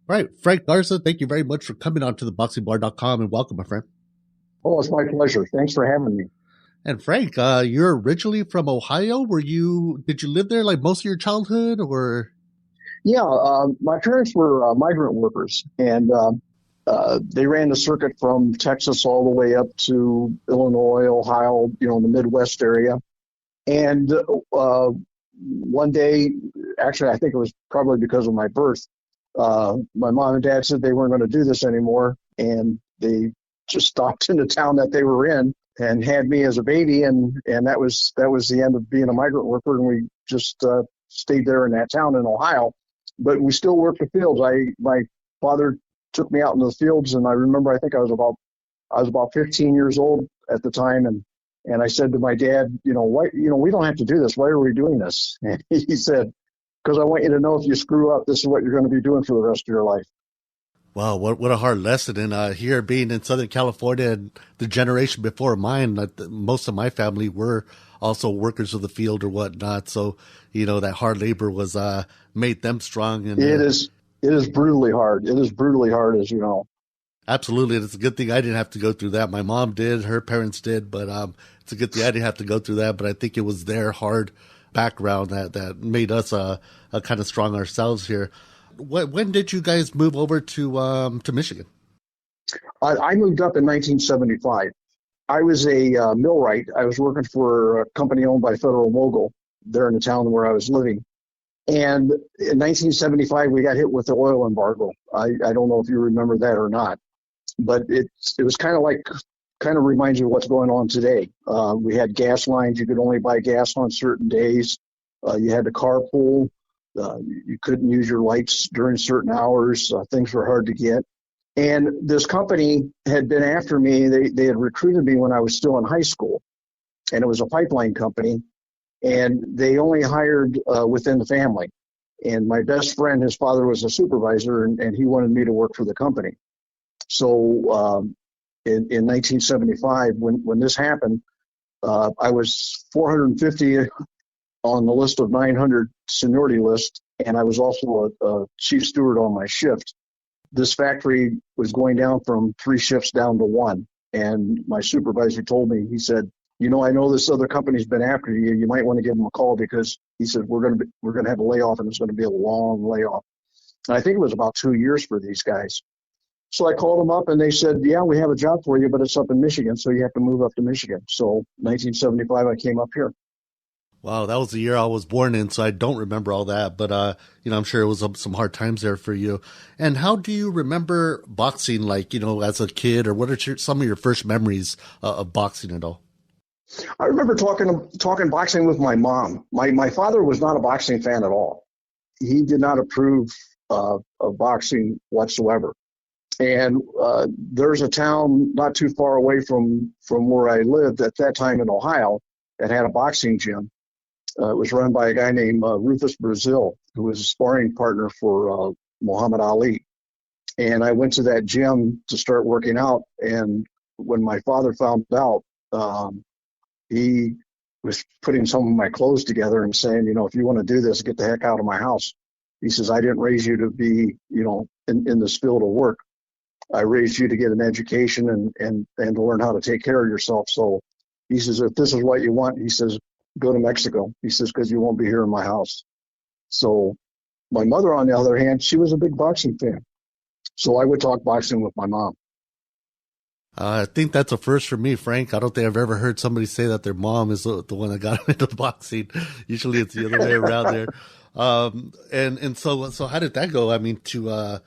Right. Frank Garza, thank you very much for coming on to theboxingbar.com and welcome, my friend. Oh, it's my pleasure. Thanks for having me. And Frank, you're originally from Ohio. Did you live there like most of your childhood or? Yeah, my parents were migrant workers, and they ran the circuit from Texas all the way up to Illinois, Ohio, in the Midwest area. And one day, actually, I think it was probably because of my birth, my mom and dad said they weren't going to do this anymore, and they just stopped in the town that they were in and had me as a baby, and that was the end of being a migrant worker, and we just stayed there in that town in Ohio. But we still worked the fields. My father took me out into the fields, and I remember I think I was about 15 years old at the time, and I said to my dad, why, we don't have to do this. Why are we doing this? And he said, because I want you to know if you screw up, this is what you're going to be doing for the rest of your life. Wow, what a hard lesson. And here being in Southern California and the generation before mine, most of my family were also workers of the field or whatnot. So, that hard labor was made them strong. And it is brutally hard. It is brutally hard, as you know. Absolutely. And it's a good thing I didn't have to go through that. My mom did, her parents did, but it's a good thing I didn't have to go through that. But I think it was their hard background that made us kind of strong ourselves here. When did you guys move over to Michigan? I moved up in 1975. I was a millwright. I was working for a company owned by Federal Mogul there in the town where I was living. And in 1975, we got hit with the oil embargo. I don't know if you remember that or not, but it was kind of reminds you of what's going on today. We had gas lines. You could only buy gas on certain days. You had to carpool. You couldn't use your lights during certain hours. Things were hard to get. And this company had been after me. They had recruited me when I was still in high school, and it was a pipeline company. And they only hired within the family. And my best friend, his father was a supervisor, and he wanted me to work for the company. So in 1975, when this happened, I was 450 on the list of 900 seniority list, and I was also a chief steward on my shift. This factory was going down from 3 shifts down to 1, and my supervisor told me, he said, I know this other company's been after you. You might want to give them a call because he said we're going to have a layoff, and it's going to be a long layoff. And I think it was about 2 years for these guys. So I called them up, and they said, yeah, we have a job for you, but it's up in Michigan, so you have to move up to Michigan. So 1975, I came up here. Wow, that was the year I was born in, so I don't remember all that. But, I'm sure it was some hard times there for you. And how do you remember boxing, like, as a kid, or what are some of your first memories of boxing at all? I remember talking boxing with my mom. My father was not a boxing fan at all. He did not approve of boxing whatsoever. And there's a town not too far away from where I lived at that time in Ohio that had a boxing gym. It was run by a guy named Rufus Brazil, who was a sparring partner for Muhammad Ali. And I went to that gym to start working out. And when my father found out, he was putting some of my clothes together and saying, if you want to do this, get the heck out of my house. He says, I didn't raise you to be, in this field of work. I raised you to get an education and to learn how to take care of yourself. So he says, if this is what you want, he says, go to Mexico. He says, because you won't be here in my house. So my mother, on the other hand, she was a big boxing fan. So I would talk boxing with my mom. I think that's a first for me, Frank. I don't think I've ever heard somebody say that their mom is the one that got them into boxing. Usually it's the other way around there. And so how did that go? I mean, to,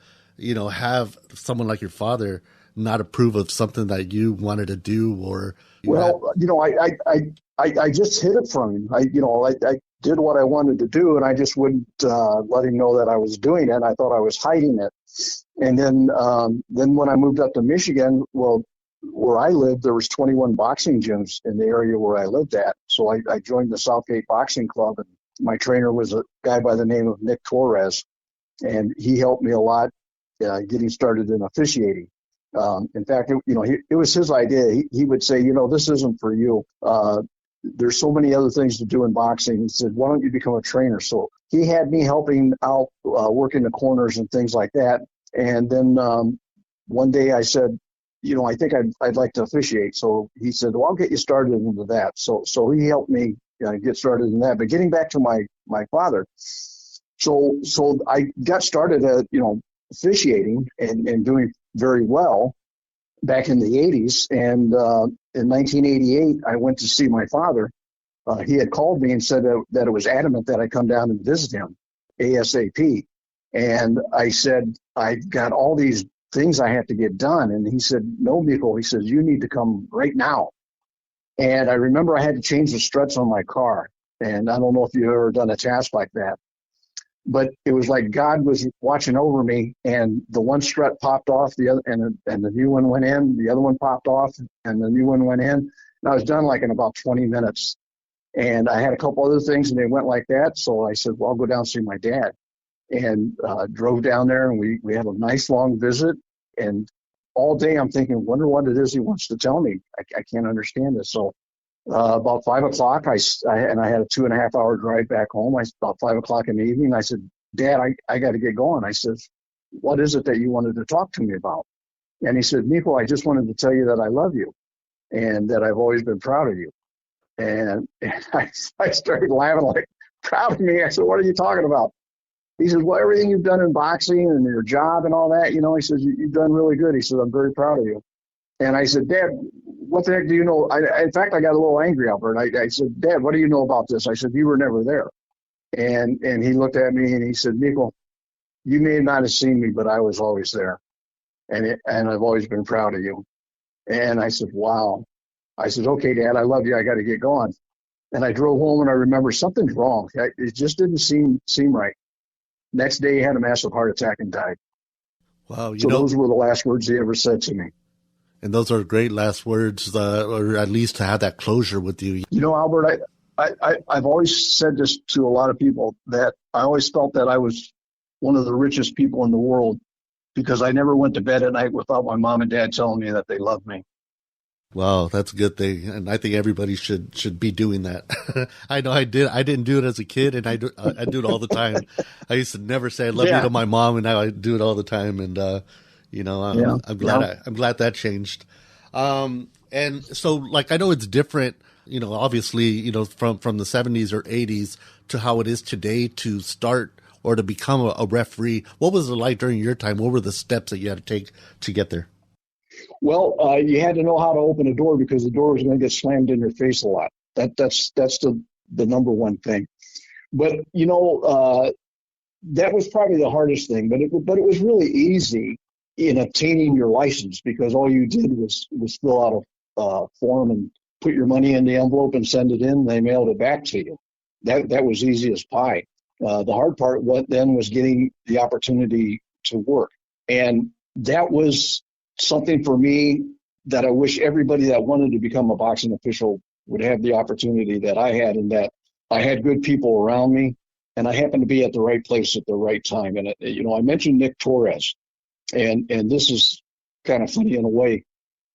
have someone like your father not approve of something that you wanted to do or. I just hid it from him. I did what I wanted to do, and I just wouldn't let him know that I was doing it. I thought I was hiding it. And then when I moved up to Michigan, well, where I lived, there was 21 boxing gyms in the area where I lived at. So I joined the Southgate Boxing Club, and my trainer was a guy by the name of Nick Torres, and he helped me a lot getting started in officiating. In fact, it was his idea. He would say, this isn't for you. There's so many other things to do in boxing. He said, why don't you become a trainer? So he had me helping out, working the corners and things like that. And then one day I said, I think I'd like to officiate. So he said, well, I'll get you started into that. So he helped me get started in that. But getting back to my father, so I got started at, officiating and doing very well back in the 80s. And in 1988, I went to see my father. He had called me and said that it was adamant that I come down and visit him ASAP. And I said, I've got all these things I have to get done. And he said, no, Miko, he says, you need to come right now. And I remember I had to change the struts on my car. And I don't know if you've ever done a task like that, but it was like God was watching over me, and the one strut popped off, the other, and the new one went in, the other one popped off, and the new one went in. And I was done like in about 20 minutes. And I had a couple other things, and they went like that. So I said, well, I'll go down and see my dad. And drove down there, and we had a nice long visit. And all day I'm thinking, wonder what it is he wants to tell me. I can't understand this. So about 5 o'clock, I had a 2.5 hour drive back home. About 5 o'clock in the evening, I said, Dad, I got to get going. I said, what is it that you wanted to talk to me about? And he said, Miko, I just wanted to tell you that I love you and that I've always been proud of you. And I started laughing, like, proud of me. I said, what are you talking about? He says, well, everything you've done in boxing and your job and all that, he says, you've done really good. He says, I'm very proud of you. And I said, Dad, what the heck do you know? In fact, I got a little angry, Albert. I said, Dad, what do you know about this? I said, you were never there. And he looked at me and he said, Miko, you may not have seen me, but I was always there. And I've always been proud of you. And I said, wow. I said, okay, Dad, I love you. I got to get going. And I drove home, and I remember something's wrong. It just didn't seem right. Next day, he had a massive heart attack and died. Wow. So those were the last words he ever said to me. And those are great last words, or at least to have that closure with you. Albert, I've always said this to a lot of people, that I always felt that I was one of the richest people in the world because I never went to bed at night without my mom and dad telling me that they loved me. Wow, that's a good thing, and I think everybody should be doing that. I know I did. I didn't do it as a kid, and I do it all the time. I used to never say I love you to my mom, and now I do it all the time. And I'm glad that changed. And so, like, I know it's different. Obviously, from the 70s or 80s to how it is today to start or to become a referee. What was it like during your time? What were the steps that you had to take to get there? Well, you had to know how to open a door because the door was going to get slammed in your face a lot. That's the number one thing. But that was probably the hardest thing. But it was really easy in obtaining your license because all you did was fill out a form and put your money in the envelope and send it in. And they mailed it back to you. That was easy as pie. The hard part was getting the opportunity to work, and that was something for me that I wish everybody that wanted to become a boxing official would have the opportunity that I had, and that I had good people around me, and I happened to be at the right place at the right time. And I mentioned Nick Torres, and this is kind of funny in a way.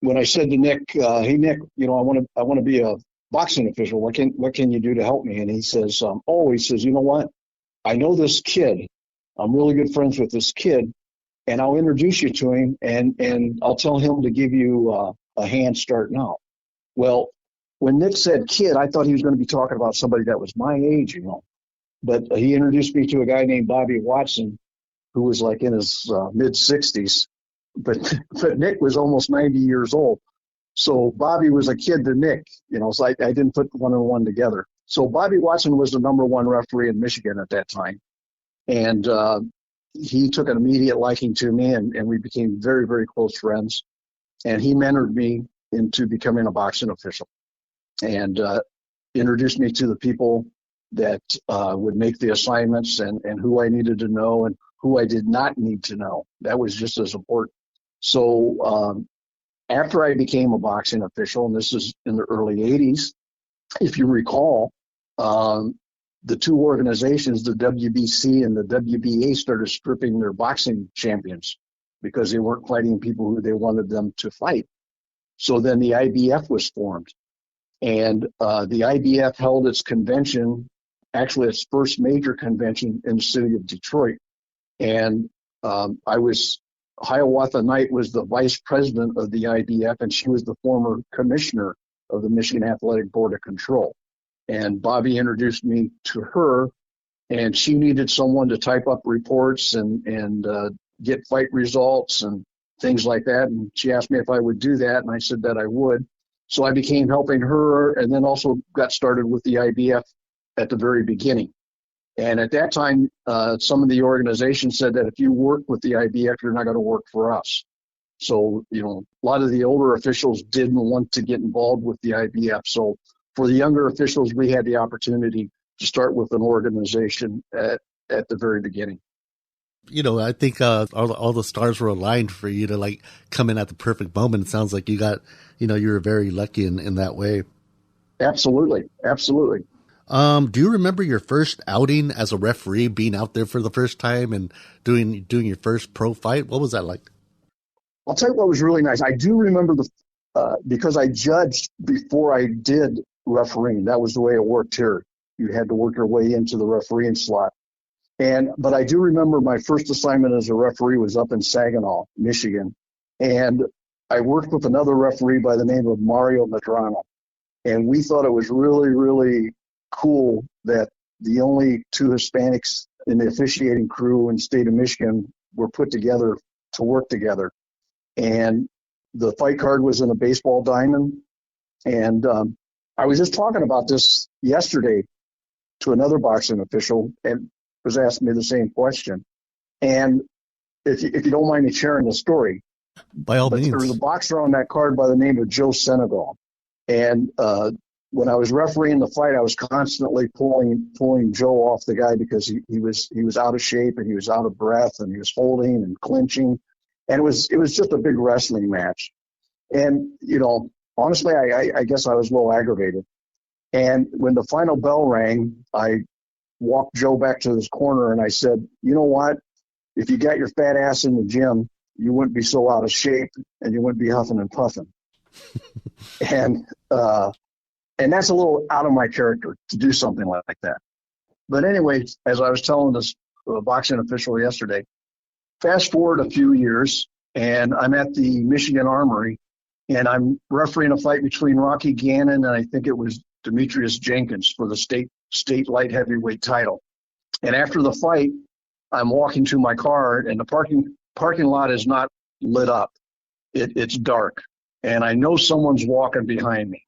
When I said to Nick, "Hey Nick, I want to be a boxing official. What can you do to help me?" And he says, he says, you know what? I know this kid. I'm really good friends with this kid. And I'll introduce you to him, and I'll tell him to give you a hand starting out. Well, when Nick said kid, I thought he was going to be talking about somebody that was my age, But he introduced me to a guy named Bobby Watson, who was like in his mid-60s. But Nick was almost 90 years old. So Bobby was a kid to Nick, so I didn't put one and one together. So Bobby Watson was the number one referee in Michigan at that time. And he took an immediate liking to me, and we became very, very close friends. And he mentored me into becoming a boxing official and introduced me to the people that would make the assignments and who I needed to know and who I did not need to know. That was just as important. So after I became a boxing official, and this is in the early 80s, if you recall, the two organizations, the WBC and the WBA, started stripping their boxing champions because they weren't fighting people who they wanted them to fight. So then the IBF was formed. And the IBF held its convention, actually its first major convention in the city of Detroit. And I was Hiawatha Knight was the vice president of the IBF, and she was the former commissioner of the Michigan Athletic Board of Control. And Bobby introduced me to her, and she needed someone to type up reports and get fight results and things like that. And she asked me if I would do that, and I said that I would. So I became helping her, and then also got started with the IBF at the very beginning. And at that time, some of the organizations said that if you work with the IBF, you're not going to work for us. So, a lot of the older officials didn't want to get involved with the IBF. So for the younger officials, we had the opportunity to start with an organization at the very beginning. I think all the stars were aligned for you to come in at the perfect moment. It sounds like you got, you were very lucky in that way. Absolutely. Absolutely. Do you remember your first outing as a referee, being out there for the first time and doing your first pro fight? What was that like? I'll tell you what was really nice. I do remember because I judged before I did refereeing. That was the way it worked here. You had to work your way into the refereeing slot. But I do remember my first assignment as a referee was up in Saginaw, Michigan. And I worked with another referee by the name of Mario Medrano. And we thought it was really, really cool that the only two Hispanics in the officiating crew in the state of Michigan were put together to work together. And the fight card was in a baseball diamond. And I was just talking about this yesterday to another boxing official, and was asking me the same question. And if you don't mind me sharing the story, by all means. There was a boxer on that card by the name of Joe Senegal. And when I was refereeing the fight, I was constantly pulling Joe off the guy because he was out of shape and he was out of breath and he was holding and clinching. And it was just a big wrestling match. And, honestly, I guess I was a little aggravated. And when the final bell rang, I walked Joe back to his corner and I said, you know what? If you got your fat ass in the gym, you wouldn't be so out of shape and you wouldn't be huffing and puffing. And that's a little out of my character to do something like that. But anyway, as I was telling this boxing official yesterday, fast forward a few years and I'm at the Michigan Armory and I'm refereeing a fight between Rocky Gannon and I think it was Demetrius Jenkins for the state light heavyweight title. And after the fight, I'm walking to my car and the parking lot is not lit up. It's dark. And I know someone's walking behind me.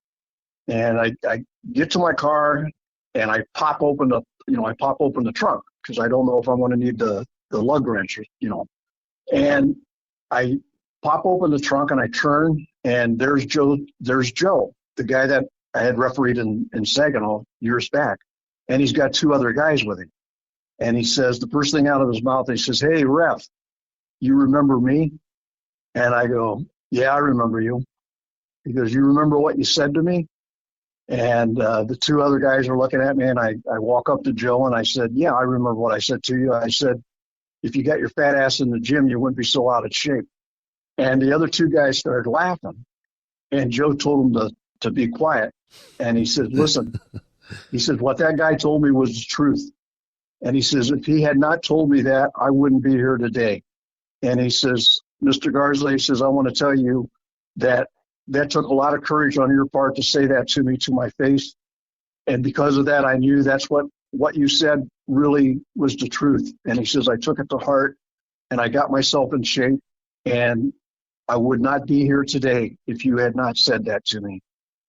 And I get to my car and I pop open the trunk because I don't know if I'm going to need the lug wrench, And I pop open the trunk and I turn and there's Joe, the guy that I had refereed in Saginaw years back. And he's got two other guys with him. And he says, the first thing out of his mouth, he says, hey, ref, you remember me? And I go, yeah, I remember you. He goes, you remember what you said to me? And the two other guys are looking at me, and I walk up to Joe, and I said, yeah, I remember what I said to you. I said, if you got your fat ass in the gym, you wouldn't be so out of shape. And the other two guys started laughing. And Joe told them to be quiet. And he said, listen, he said, what that guy told me was the truth. And he says, if he had not told me that, I wouldn't be here today. And he says, Mr. Garza, he says, I want to tell you that took a lot of courage on your part to say that to me, to my face. And because of that, I knew that's what you said really was the truth. And he says, I took it to heart and I got myself in shape. And I would not be here today if you had not said that to me.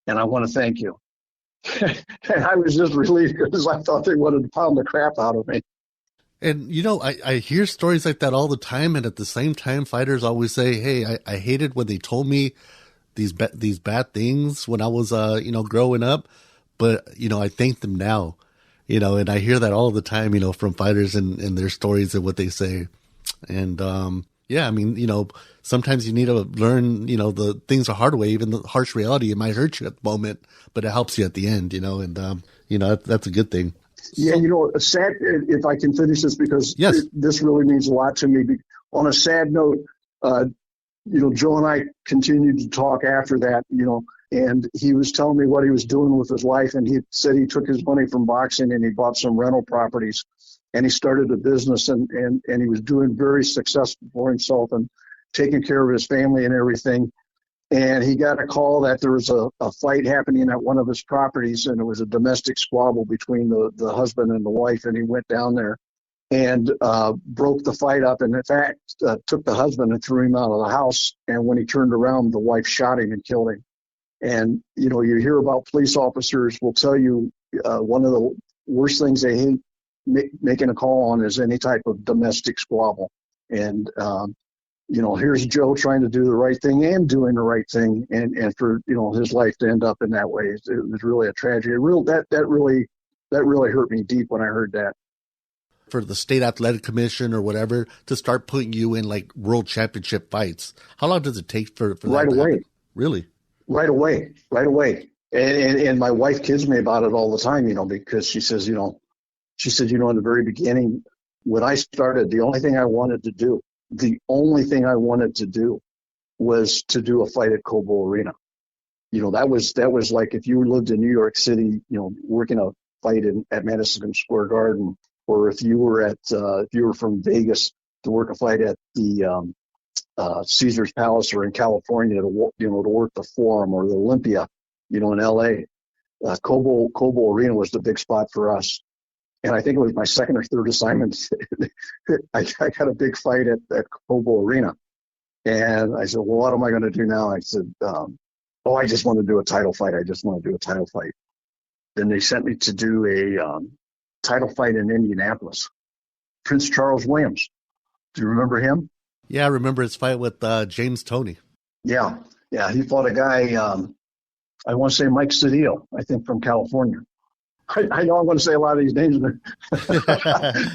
And I want to thank you. And I was just relieved because I thought they wanted to pound the crap out of me. And, I hear stories like that all the time. And at the same time, fighters always say, hey, I hated when they told me these bad things when I was, growing up. But, I thank them now, and I hear that all the time, from fighters and their stories and what they say. And, sometimes you need to learn, the things the hard way, even the harsh reality. It might hurt you at the moment, but it helps you at the end, that's a good thing. Yeah, sad, if I can finish this, because yes, this really means a lot to me. On a sad note, Joe and I continued to talk after that, and he was telling me what he was doing with his life. And he said he took his money from boxing and he bought some rental properties and he started a business and he was doing very successful for himself. And taking care of his family and everything. And he got a call that there was a fight happening at one of his properties, and it was a domestic squabble between the husband and the wife. And he went down there and broke the fight up, and in fact took the husband and threw him out of the house. And when he turned around, the wife shot him and killed him. And you hear about police officers will tell you one of the worst things they hate making a call on is any type of domestic squabble. And here's Joe trying to do the right thing and doing the right thing, and for his life to end up in that way, it was really a tragedy. That really hurt me deep when I heard that. For the state athletic commission or whatever to start putting you in like world championship fights, how long does it take for that right away? Really? Right away. And my wife kids me about it all the time, because she says, in the very beginning, when I started, the only thing I wanted to do was to do a fight at Cobo Arena. That was like if you lived in New York City, working a fight at Madison Square Garden, or if you were from Vegas to work a fight at the Caesar's Palace, or in California to work the Forum or the Olympia, in LA. Cobo Arena was the big spot for us. And I think it was my second or third assignment. I got a big fight at Cobo Arena. And I said, well, what am I going to do now? I said, I just want to do a title fight. Then they sent me to do a title fight in Indianapolis. Prince Charles Williams. Do you remember him? Yeah, I remember his fight with James Toney. Yeah. He fought a guy, I want to say Mike Cedillo, I think, from California. I know I'm going to say a lot of these names, but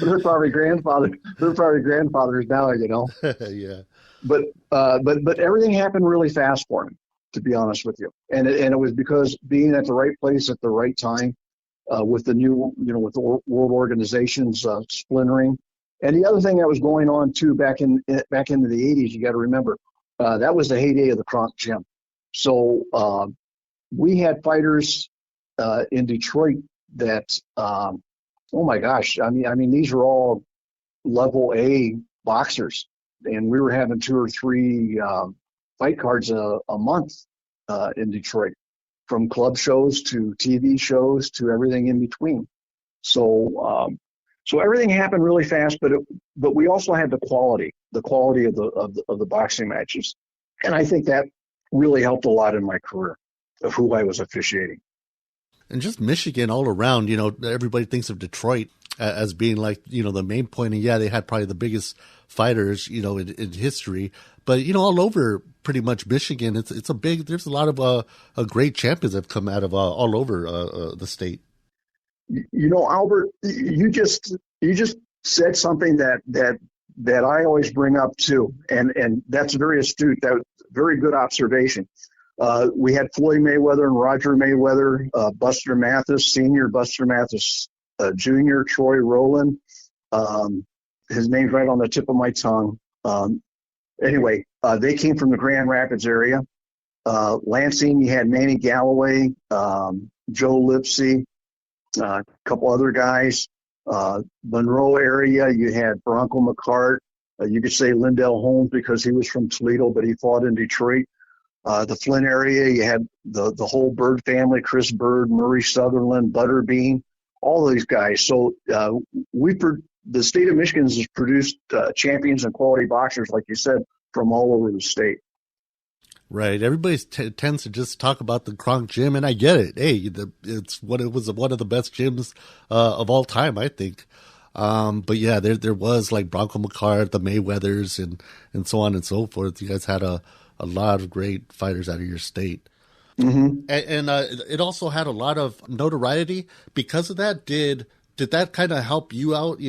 they're probably grandfathers now, Yeah. But everything happened really fast for him, to be honest with you. And it was because being at the right place at the right time, with the new, with the world organizations splintering. And the other thing that was going on too back into the 80s, you got to remember, that was the heyday of the Kronk Gym. So we had fighters in Detroit that, oh my gosh, I mean, these were all level A boxers, and we were having 2 or 3 fight cards a month in Detroit, from club shows to TV shows to everything in between. So everything happened really fast, but we also had the quality of the boxing matches, and I think that really helped a lot in my career of who I was officiating. And just Michigan all around, everybody thinks of Detroit as being like, the main point. And yeah, they had probably the biggest fighters, in history. But, all over pretty much Michigan, there's a lot of great champions that have come out of all over the state. Albert, you just said something that I always bring up too. And that's very astute. That very good observation. We had Floyd Mayweather and Roger Mayweather, Buster Mathis Sr., Buster Mathis Jr., Troy Rowland. His name's right on the tip of my tongue. Anyway, they came from the Grand Rapids area. Lansing, you had Manny Galloway, Joe Lipsy, a couple other guys. Monroe area, you had Bronco McCart. You could say Lindell Holmes because he was from Toledo, but he fought in Detroit. The Flint area, you had the whole Bird family, Chris Bird, Murray Sutherland, Butterbean, all these guys. So the state of Michigan has produced champions and quality boxers, like you said, from all over the state. Right. Everybody tends to just talk about the Kronk Gym, and I get it. Hey, it was one of the best gyms of all time, I think. But yeah, there was like Bronco McCart, the Mayweathers, and so on and so forth. You guys had a lot of great fighters out of your state. Mm-hmm. And it also had a lot of notoriety because of that. Did that kind of help you out,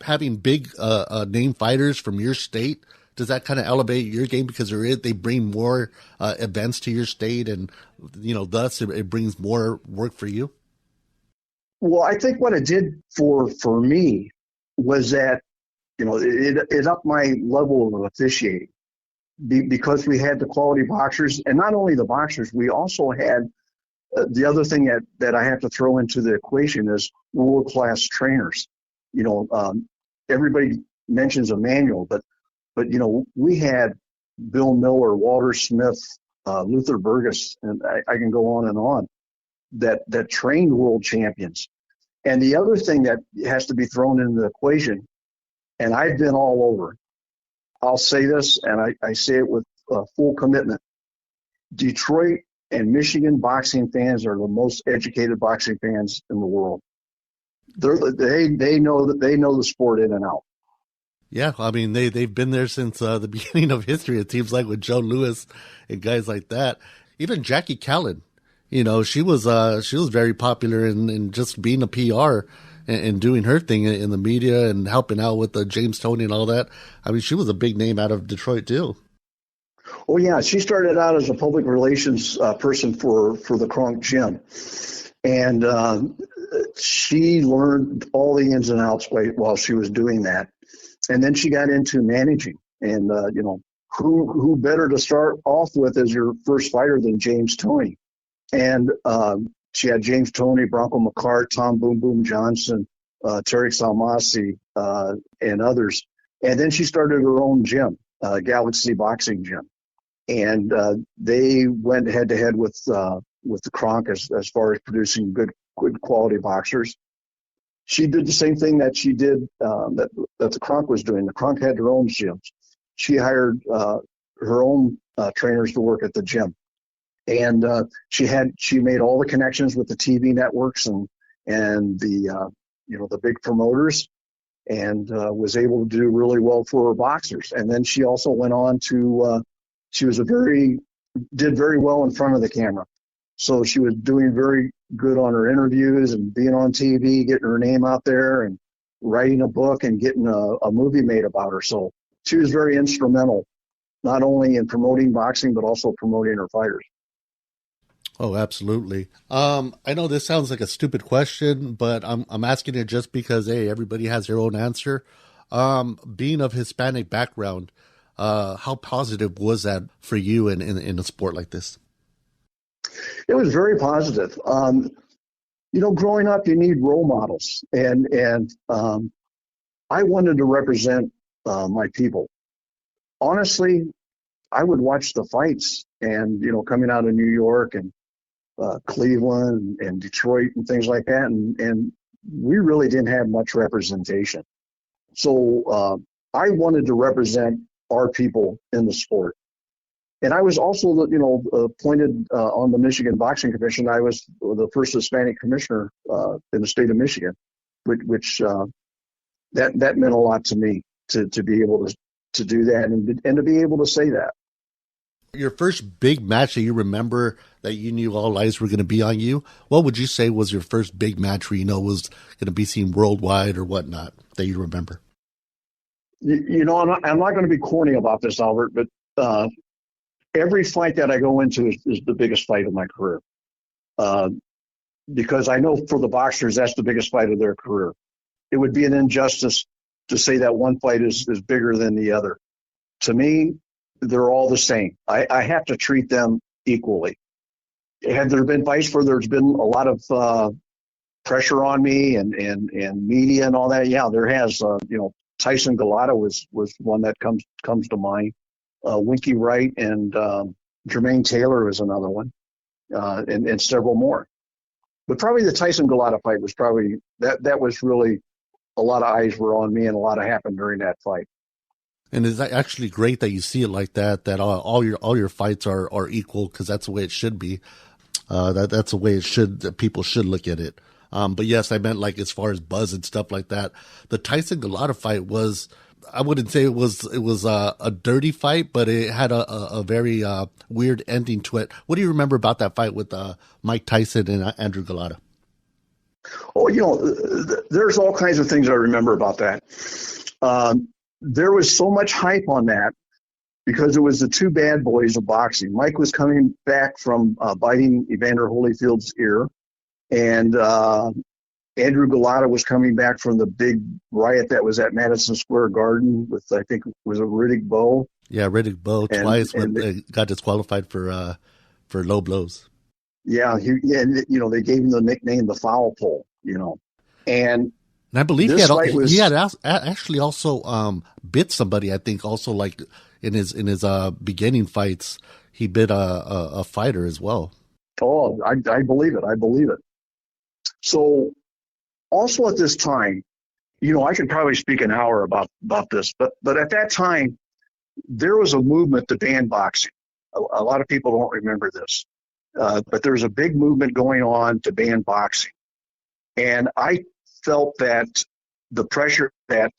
having big name fighters from your state? Does that kind of elevate your game because they bring more events to your state, and thus it brings more work for you? Well, I think what it did for me was that it upped my level of officiating because we had the quality boxers, and not only the boxers, we also had the other thing that I have to throw into the equation is world-class trainers. Everybody mentions Emmanuel, but we had Bill Miller, Walter Smith, Luther Burgess, and I can go on, that trained world champions. And the other thing that has to be thrown into the equation, and I've been all over, I'll say this, and I say it with full commitment. Detroit and Michigan boxing fans are the most educated boxing fans in the world. They know the sport in and out. Yeah, I mean they've been there since the beginning of history. It seems like with Joe Louis and guys like that. Even Jackie Callan, she was very popular in just being a PR and doing her thing in the media and helping out with James Toney and all that. I mean, she was a big name out of Detroit too. Oh yeah, she started out as a public relations person for the Kronk Gym, and she learned all the ins and outs while she was doing that. And then she got into managing, and who better to start off with as your first fighter than James Toney? And she had James Toney, Bronco McCart, Tom Boom Boom Johnson, Terry Salmasi, and others. And then she started her own gym, Galaxy Boxing Gym, and they went head to head with the Kronk as far as producing good quality boxers. She did the same thing that she did that the Kronk was doing. The Kronk had her own gyms. She hired her own trainers to work at the gym, and she made all the connections with the TV networks and the big promoters, and was able to do really well for her boxers. And then she also went on to did very well in front of the camera. So she was doing very good on her interviews and being on TV, getting her name out there and writing a book and getting a movie made about her. So she was very instrumental, not only in promoting boxing, but also promoting her fighters. Oh, absolutely. I know this sounds like a stupid question, but I'm asking it just because, hey, everybody has their own answer. Being of Hispanic background, how positive was that for you in a sport like this? It was very positive. Growing up, you need role models, and I wanted to represent my people. Honestly, I would watch the fights, and coming out of New York and Cleveland and Detroit and things like that, and we really didn't have much representation. So I wanted to represent our people in the sport. And I was also, appointed on the Michigan Boxing Commission. I was the first Hispanic commissioner in the state of Michigan, which that meant a lot to me to be able to do that and to be able to say that. Your first big match that you remember that you knew all eyes were going to be on you, what would you say was your first big match where was going to be seen worldwide or whatnot that you remember? I'm not going to be corny about this, Albert, but every fight that I go into is the biggest fight of my career. Because I know for the boxers, that's the biggest fight of their career. It would be an injustice to say that one fight is bigger than the other. To me, they're all the same. I have to treat them equally. Have there been fights where there's been a lot of pressure on me and media and all that? Yeah, there has. Tyson Golota was one that comes to mind. Winky Wright and Jermaine Taylor was another one, and several more. But probably the Tyson Golota fight was probably that was really a lot of eyes were on me, and a lot happened during that fight. And it's actually great that you see it like that. That all your fights are equal, because that's the way it should be. That's the way it should. That people should look at it. But yes, I meant like as far as buzz and stuff like that. The Tyson Golota fight was. I wouldn't say it was a dirty fight, but it had a very weird ending to it. What do you remember about that fight with Mike Tyson and Andrew Golota? Oh, there's all kinds of things I remember about that. There was so much hype on that because it was the two bad boys of boxing. Mike was coming back from biting Evander Holyfield's ear, and Andrew Golota was coming back from the big riot that was at Madison Square Garden with, I think, was a Riddick Bowe. Yeah, Riddick Bowe twice got disqualified for low blows. Yeah, they gave him the nickname the Foul Pole, and And I believe This fight was, he had actually also bit somebody. I think also like in his beginning fights, he bit a fighter as well. oh, I believe it. I believe it. So also at this time, I could probably speak an hour about this, but at that time, there was a movement to ban boxing. A lot of people don't remember this, but there was a big movement going on to ban boxing. And I felt that the pressure that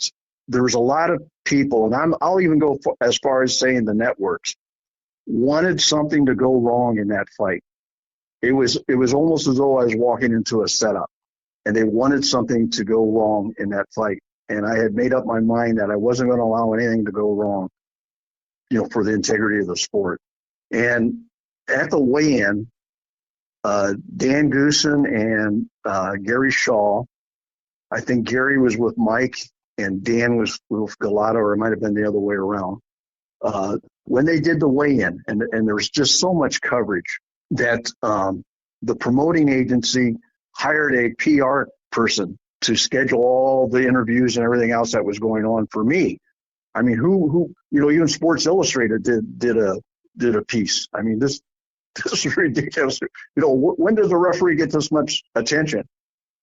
there was a lot of people, and I'll even go as far as saying the networks, wanted something to go wrong in that fight. It was almost as though I was walking into a setup, and they wanted something to go wrong in that fight. And I had made up my mind that I wasn't going to allow anything to go wrong, for the integrity of the sport. And at the weigh-in, Dan Goosen and Gary Shaw, I think Gary was with Mike and Dan was with Golota, or it might have been the other way around. When they did the weigh-in, and there was just so much coverage that the promoting agency hired a PR person to schedule all the interviews and everything else that was going on for me. I mean, who even Sports Illustrated did a piece. I mean, this is ridiculous. When does a referee get this much attention?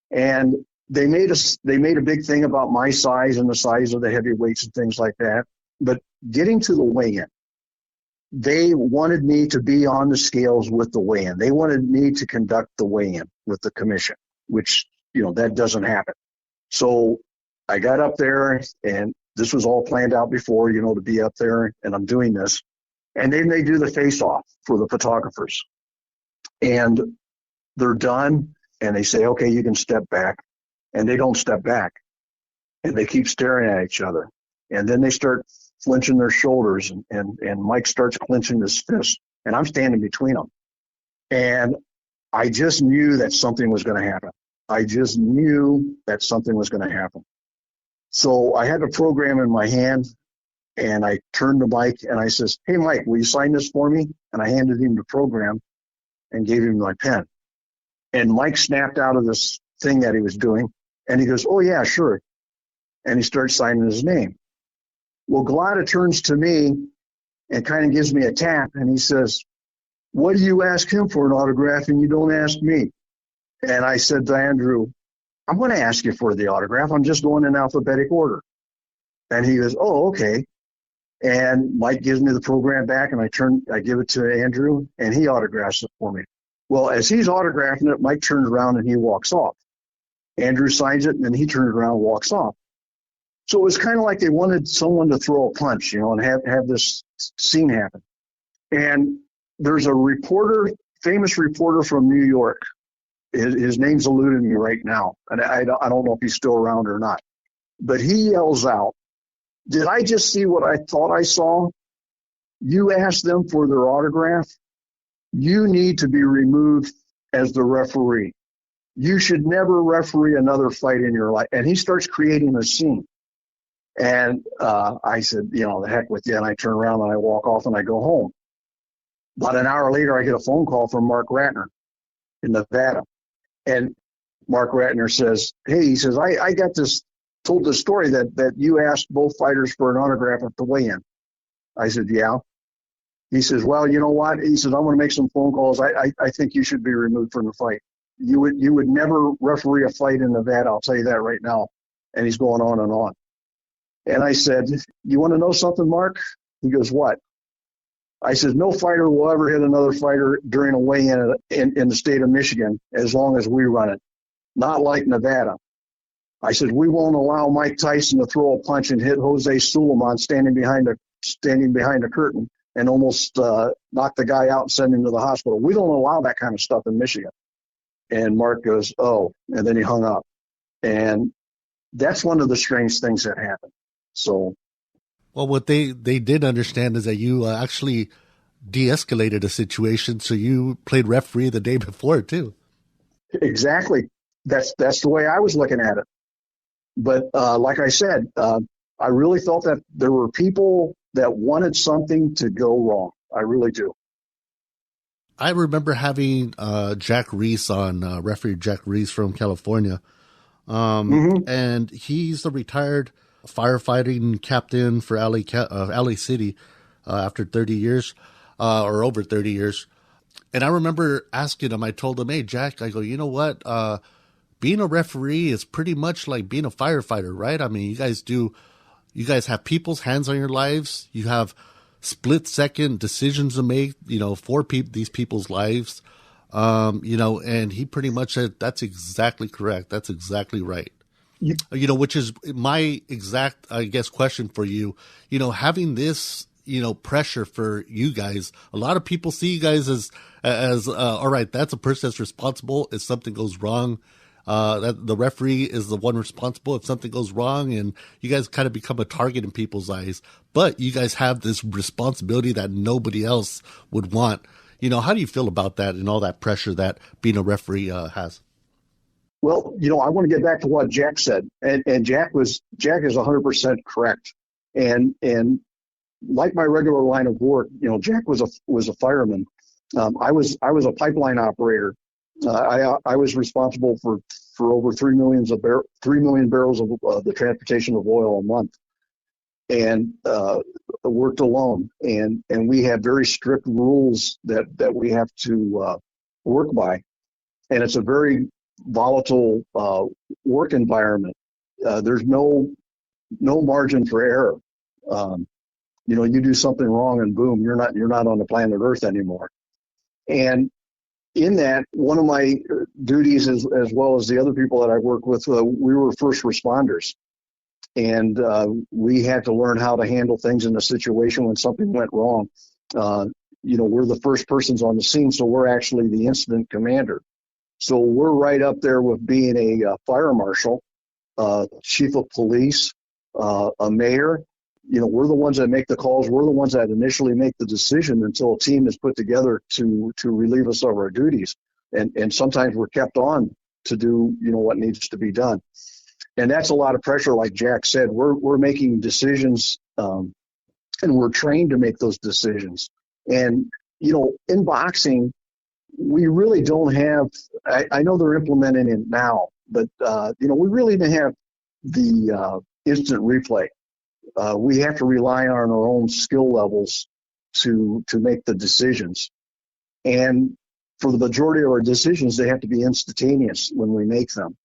And they made a big thing about my size and the size of the heavyweights and things like that. But getting to the weigh-in, they wanted me to be on the scales with the weigh-in. They wanted me to conduct the weigh-in with the commission, which, that doesn't happen. So I got up there, and this was all planned out before, to be up there, and I'm doing this. And then they do the face-off for the photographers. And they're done, and they say, okay, you can step back. And they don't step back. And they keep staring at each other. And then they start flinching their shoulders, and Mike starts clenching his fist. And I'm standing between them. And I just knew that something was going to happen. I just knew that something was going to happen. So I had a program in my hand, and I turned to Mike, and I says, hey, Mike, will you sign this for me? And I handed him the program and gave him my pen. And Mike snapped out of this thing that he was doing, and he goes, oh, yeah, sure. And he starts signing his name. Well, Golota turns to me and kind of gives me a tap, and he says, what do you ask him for an autograph and you don't ask me? And I said to Andrew, I'm going to ask you for the autograph. I'm just going in alphabetic order. And he goes, oh, okay. And Mike gives me the program back, and I give it to Andrew, and he autographs it for me. Well, as he's autographing it, Mike turns around and he walks off. Andrew signs it, and then he turns around and walks off. So it was kind of like they wanted someone to throw a punch, and have this scene happen. And there's a reporter, famous reporter from New York. His name's eluding me right now, and I don't know if he's still around or not. But he yells out, did I just see what I thought I saw? You asked them for their autograph? You need to be removed as the referee. You should never referee another fight in your life. And he starts creating a scene. And I said, the heck with you. And I turn around and I walk off and I go home. About an hour later, I get a phone call from Mark Ratner in Nevada. And Mark Ratner says, hey, he says, I got told this story that you asked both fighters for an autograph at the weigh-in. I said, yeah. He says, well, you know what? He says, I'm going to make some phone calls. I think you should be removed from the fight. You would never referee a fight in Nevada. I'll tell you that right now. And he's going on and on. And I said, you want to know something, Mark? He goes, what? I said, no fighter will ever hit another fighter during a weigh-in in the state of Michigan as long as we run it. Not like Nevada. I said, we won't allow Mike Tyson to throw a punch and hit Jose Suleiman standing behind a curtain and almost knock the guy out and send him to the hospital. We don't allow that kind of stuff in Michigan. And Mark goes, oh, and then he hung up. And that's one of the strange things that happened. So, well, what they did understand is that you actually de-escalated a situation, so you played referee the day before too. Exactly. That's the way I was looking at it. But like I said, I really felt that there were people that wanted something to go wrong. I really do. I remember having Jack Reese on, referee Jack Reese from California. Mm-hmm. And he's a retired firefighting captain for LA City after 30 years or over 30 years. And I remember asking him, I told him, hey, Jack, I go, you know what? Being a referee is pretty much like being a firefighter, right? I mean, you guys have people's hands on your lives. You have split second decisions to make, for these people's lives. And he pretty much said, that's exactly correct. That's exactly right. Which is my exact, I guess, question for you, having this, pressure for you guys. A lot of people see you guys as all right, that's a person that's responsible if something goes wrong. That the referee is the one responsible if something goes wrong, and you guys kind of become a target in people's eyes. But you guys have this responsibility that nobody else would want. How do you feel about that and all that pressure that being a referee has? Well, I want to get back to what Jack said, and Jack is 100% correct. And like my regular line of work, Jack was a fireman. I was a pipeline operator. I was responsible for over 3 million barrels of the transportation of oil a month, and worked alone. And we have very strict rules that we have to work by, and it's a very volatile work environment. There's no margin for error. You do something wrong and boom, you're not on the planet Earth anymore. And in that, one of my duties, as well as the other people that I work with, we were first responders. And we had to learn how to handle things in a situation when something went wrong. We're the first persons on the scene, so we're actually the incident commander. So we're right up there with being a fire marshal, chief of police, a mayor. We're the ones that make the calls. We're the ones that initially make the decision until a team is put together to relieve us of our duties. And sometimes we're kept on to do, what needs to be done. And that's a lot of pressure. Like Jack said, we're making decisions, and we're trained to make those decisions. And, in boxing, we really don't have, I know they're implementing it now, but, we really didn't have the instant replay. We have to rely on our own skill levels to make the decisions. And for the majority of our decisions, they have to be instantaneous when we make them.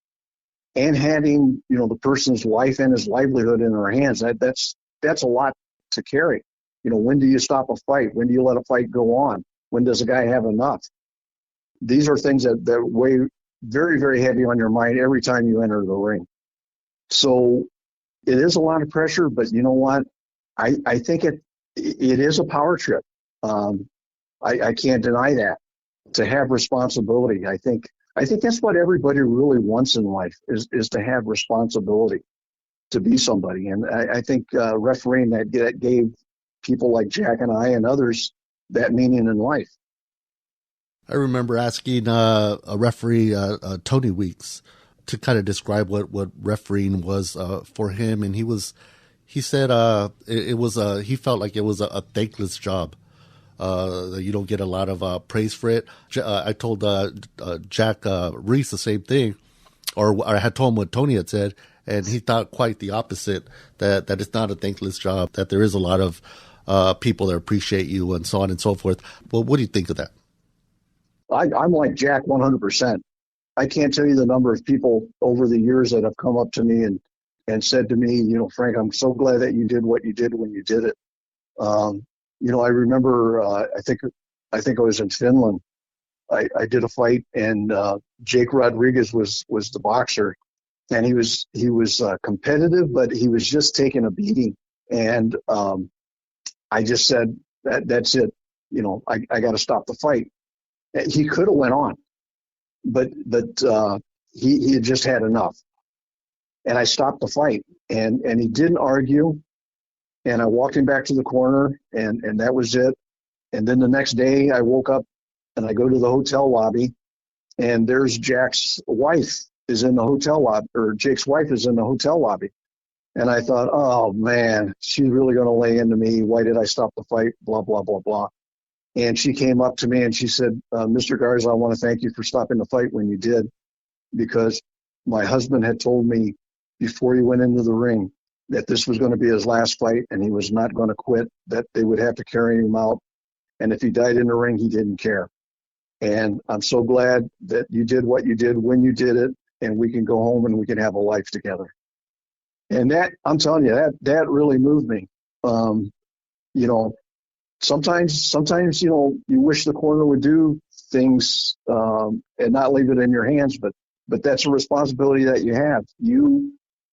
And having, the person's life and his livelihood in our hands, that's a lot to carry. When do you stop a fight? When do you let a fight go on? When does a guy have enough? These are things that weigh very, very heavy on your mind every time you enter the ring. So it is a lot of pressure, but you know what? I think it is a power trip. I can't deny that. To have responsibility, I think that's what everybody really wants in life is to have responsibility, to be somebody. And I think refereeing that gave people like Jack and I and others that meaning in life. I remember asking a referee, Tony Weeks, to kind of describe what refereeing was for him, and he said it was he felt like it was a thankless job. You don't get a lot of praise for it. I told Jack Reese the same thing, or I had told him what Tony had said, and he thought quite the opposite, that it's not a thankless job, that there is a lot of people that appreciate you and so on and so forth. Well, what do you think of that? I'm like Jack 100%. I can't tell you the number of people over the years that have come up to me and said to me, Frank, I'm so glad that you did what you did when you did it. I remember, I think I was in Finland. I did a fight, and Jake Rodriguez was the boxer, and he was competitive, but he was just taking a beating. And I just said, that's it. I got to stop the fight. He could have went on, but he had just had enough. And I stopped the fight, and he didn't argue. And I walked him back to the corner, and that was it. And then the next day I woke up and I go to the hotel lobby, and there's Jack's wife is in the hotel lobby, or Jake's wife is in the hotel lobby. And I thought, oh man, she's really going to lay into me. Why did I stop the fight? Blah, blah, blah, blah. And she came up to me and she said, Mr. Garza, I want to thank you for stopping the fight when you did, because My husband had told me before he went into the ring that this was going to be his last fight and he was not going to quit, that they would have to carry him out. And if he died in the ring, he didn't care. And I'm so glad that you did what you did when you did it, and we can go home and we can have a life together. And that, I'm telling you, that really moved me. You know, sometimes, you know, you wish the corner would do things and not leave it in your hands, but that's a responsibility that you have. You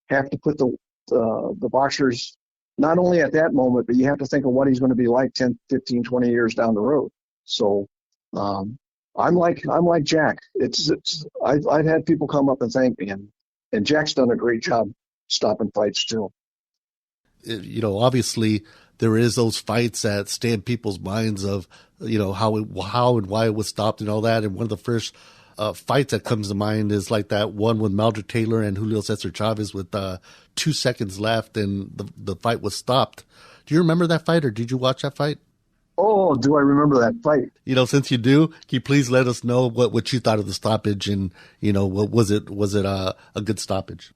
have to put the boxers not only at that moment, but you have to think of what he's going to be like 10, 15, 20 years down the road. So I'm like Jack. I've had people come up and thank me, and Jack's done a great job stopping fights too. You know, obviously there is those fights that stay in people's minds of, you know, how and why it was stopped and all that. And one of the first fights that comes to mind is like that one with Maldry Taylor and Julio Cesar Chavez with 2 seconds left and the fight was stopped. Do you remember that fight, or did you watch that fight? Oh, do I remember that fight? You know, since you do, can you please let us know what you thought of the stoppage, and, you know, what was it a good stoppage?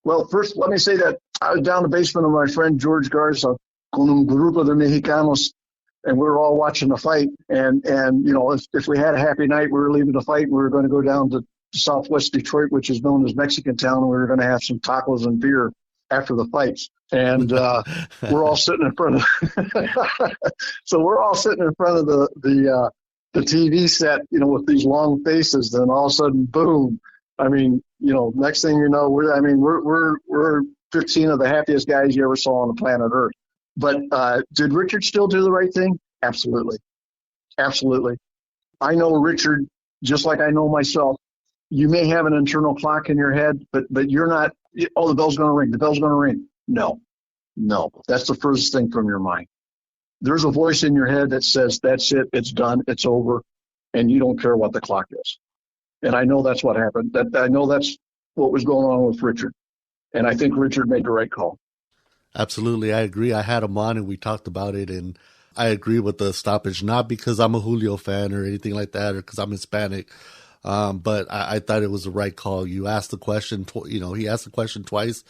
Well, first, let me say that I was down in the basement of my friend George Garza con un grupo de Mexicanos, and we were all watching the fight. And you know, if we had a happy night, we were leaving the fight, and we were going to go down to Southwest Detroit, which is known as Mexican Town, and we were going to have some tacos and beer after the fights. And we're all sitting in front of so we're all sitting in front of the TV set, you know, with these long faces. Then all of a sudden, boom! I mean, you know, next thing you know, we're 15 of the happiest guys you ever saw on the planet Earth. But did Richard still do the right thing? Absolutely, absolutely. I know Richard just like I know myself. You may have an internal clock in your head, but you're not. Oh, the bell's going to ring. The bell's going to ring. No, that's the first thing from your mind. There's a voice in your head that says, that's it, it's done, it's over, and you don't care what the clock is. And I know that's what happened. I know that's what was going on with Richard. And I think Richard made the right call. Absolutely. I agree. I had him on and we talked about it, and I agree with the stoppage, not because I'm a Julio fan or anything like that, or because I'm Hispanic. But I thought it was the right call. You asked the question, he asked the question twice.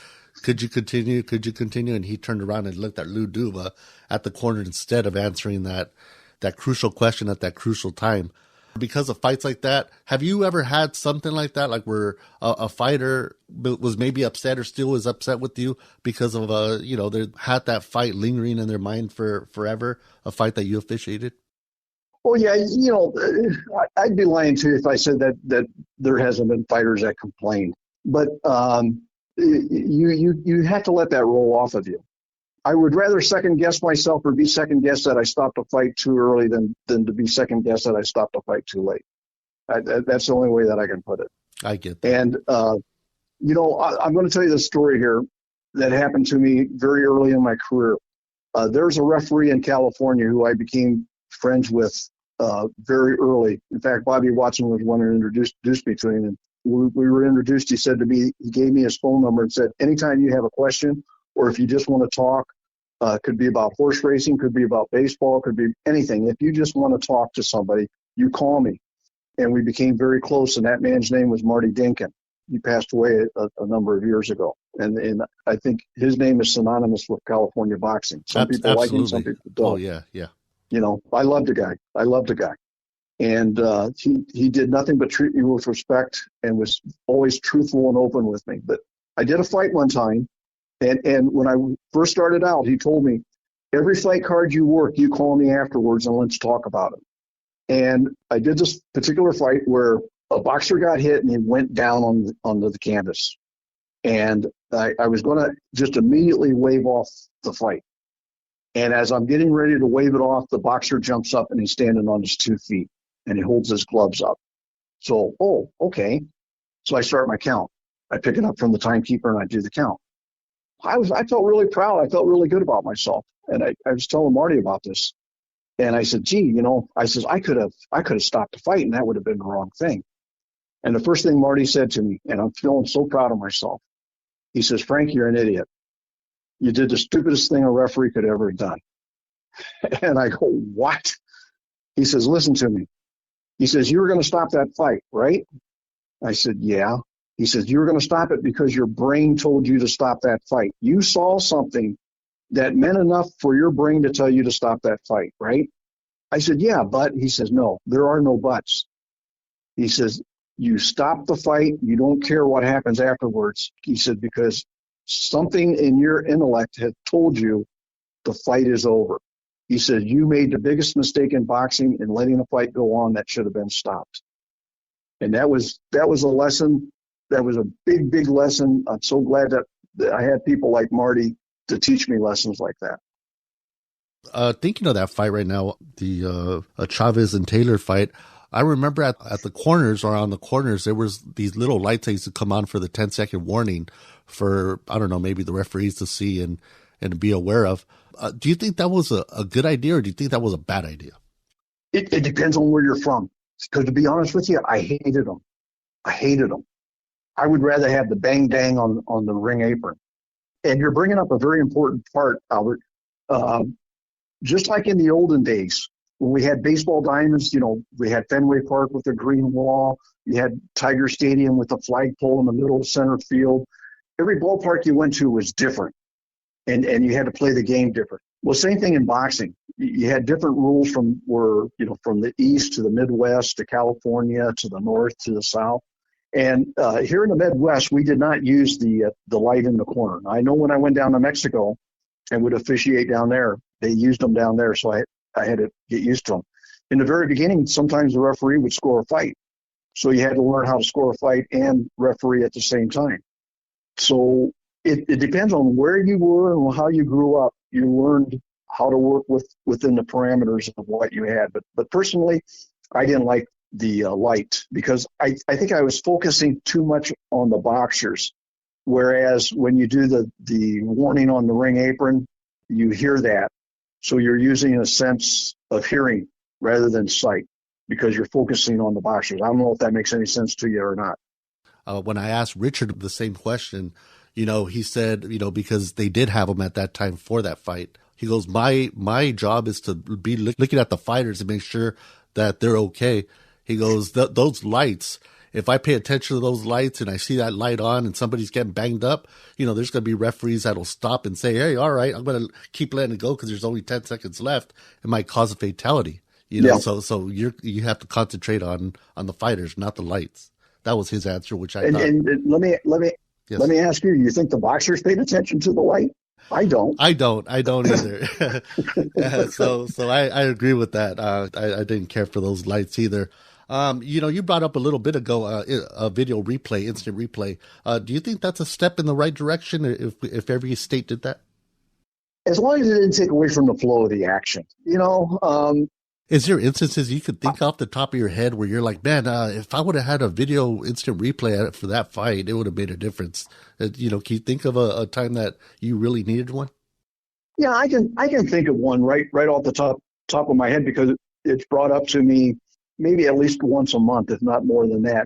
Could you continue? Could you continue? And he turned around and looked at Lou Duva at the corner instead of answering that crucial question at that crucial time. Because of fights like that, have you ever had something like that, like where a fighter was maybe upset or still is upset with you because of they had that fight lingering in their mind for forever, a fight that you officiated? Oh yeah, I'd be lying to you if I said that there hasn't been fighters that complained. But you have to let that roll off of you. I would rather second guess myself or be second guessed that I stopped a fight too early than to be second guessed that I stopped a fight too late. That's the only way that I can put it. I get that. And I'm going to tell you the story here that happened to me very early in my career. There's a referee in California who I became friends with very early. In fact, Bobby Watson was one who introduced me to him. And we were introduced. He said to me, he gave me his phone number and said, anytime you have a question or if you just want to talk, could be about horse racing, could be about baseball, could be anything. If you just want to talk to somebody, you call me. And we became very close. And that man's name was Marty Dinkin. He passed away a number of years ago. And I think his name is synonymous with California boxing. Some people like him, some people don't. Oh, yeah, yeah. I loved the guy. And he did nothing but treat me with respect and was always truthful and open with me. But I did a fight one time, and when I first started out, he told me, every fight card you work, you call me afterwards and let's talk about it. And I did this particular fight where a boxer got hit and he went down onto the canvas. And I was going to just immediately wave off the fight. And as I'm getting ready to wave it off, the boxer jumps up and he's standing on his 2 feet and he holds his gloves up. So, okay. So I start my count. I pick it up from the timekeeper and I do the count. I felt really proud. I felt really good about myself. And I was telling Marty about this. And I said, gee, I could have stopped the fight and that would have been the wrong thing. And the first thing Marty said to me, and I'm feeling so proud of myself, he says, Frank, you're an idiot. You did the stupidest thing a referee could ever have done. And I go, what? He says, listen to me. He says, you were going to stop that fight, right? I said, yeah. He says, you're going to stop it because your brain told you to stop that fight. You saw something that meant enough for your brain to tell you to stop that fight, right? I said, yeah, but he says, no, there are no buts. He says, you stop the fight. You don't care what happens afterwards. He said, because something in your intellect had told you the fight is over. He said, you made the biggest mistake in boxing in letting the fight go on that should have been stopped. And that was a lesson. That was a big, big lesson. I'm so glad that I had people like Marty to teach me lessons like that. Thinking of that fight right now, the Chavez and Taylor fight, I remember at the corners or on the corners, there was these little lights that used to come on for the 10-second warning for, I don't know, maybe the referees to see and be aware of. Do you think that was a good idea, or do you think that was a bad idea? It depends on where you're from. Because to be honest with you, I hated them. I would rather have the bang dang on the ring apron. And you're bringing up a very important part, Albert. Just like in the olden days, when we had baseball diamonds, we had Fenway Park with the green wall. You had Tiger Stadium with the flagpole in the middle of center field. Every ballpark you went to was different, and you had to play the game different. Well, same thing in boxing. You had different rules from the east to the Midwest to California to the north to the south. And here in the Midwest, we did not use the light in the corner. I know when I went down to Mexico and would officiate down there, they used them down there, so I had to get used to them. In the very beginning, sometimes the referee would score a fight. So you had to learn how to score a fight and referee at the same time. So it depends on where you were and how you grew up. You learned how to work within the parameters of what you had. But personally, I didn't like the light because I think I was focusing too much on the boxers. Whereas when you do the warning on the ring apron, you hear that. So you're using a sense of hearing rather than sight because you're focusing on the boxers. I don't know if that makes any sense to you or not. When I asked Richard the same question, he said, because they did have him at that time for that fight. He goes, my job is to be looking at the fighters and make sure that they're okay. He goes, those lights, if I pay attention to those lights and I see that light on and somebody's getting banged up, there's going to be referees that'll stop and say, hey, all right, I'm going to keep letting it go because there's only 10 seconds left. It might cause a fatality, Yeah. So you have to concentrate on the fighters, not the lights. That was his answer, which I thought. And let me ask you, you think the boxers paid attention to the light? I don't. I don't either. So I agree with that. I didn't care for those lights either. You brought up a little bit ago a video replay, instant replay. Do you think that's a step in the right direction if every state did that? As long as it didn't take away from the flow of the action. Is there instances you could think off the top of your head where you're like, man, if I would have had a video instant replay for that fight, it would have made a difference? Can you think of a time that you really needed one? Yeah, I can think of one right off the top of my head because it's brought up to me maybe at least once a month, if not more than that.